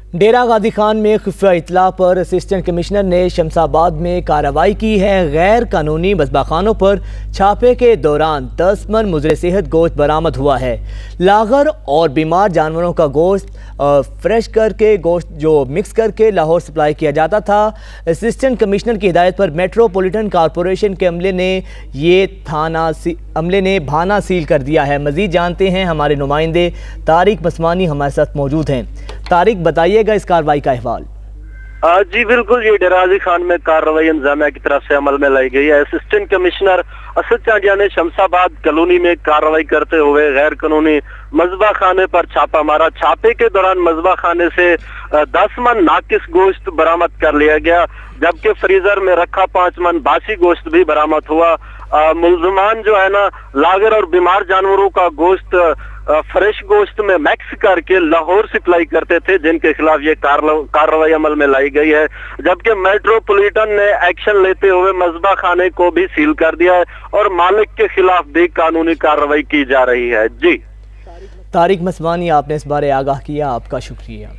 डेरा गाजी खान में खुफिया इत्तला पर असिस्टेंट कमिश्नर ने शमसाबाद में कार्रवाई की है। गैर कानूनी मज़बाख़ानों पर छापे के दौरान 10 मन मुज़र सेहत गोश्त बरामद हुआ है। लागर और बीमार जानवरों का गोश्त फ्रेश करके गोश्त जो मिक्स करके लाहौर सप्लाई किया जाता था। असिस्टेंट कमिश्नर की हिदायत पर मेट्रोपॉलिटन कॉरपोरेशन के अमले ने भाना सील कर दिया है। मज़ीद जानते हैं हमारे नुमाइंदे तारिक मसवानी हमारे साथ मौजूद हैं। तारिक, बताइएगा इस कार्रवाई का अहवाल। जी बिल्कुल, ये डेरा गाजी खान में कार्रवाई इंतजामिया की तरफ से अमल में लाई गई है। असिस्टेंट कमिश्नर असद चांडिया ने शमसाबाद कॉलोनी में कार्रवाई करते हुए गैर कानूनी मज़बा खाने पर छापा मारा। छापे के दौरान मज़बा खाने से 10 मन नाकिस गोश्त बरामद कर लिया गया, जबकि फ्रीजर में रखा 5 मन बासी गोश्त भी बरामद हुआ। मुल्ज़मान जो है ना, लागर और बीमार जानवरों का गोश्त फ्रेश गोश्त में मिक्स करके लाहौर सप्लाई करते थे, जिनके खिलाफ ये कार्रवाई अमल में लाई गई है। जबकि मेट्रोपॉलिटन ने एक्शन लेते हुए मज़बा खाने को भी सील कर दिया है और मालिक के खिलाफ भी कानूनी कार्रवाई की जा रही है। जी तारिक मसवानी, आपने इस बारे आगाह किया, आपका शुक्रिया।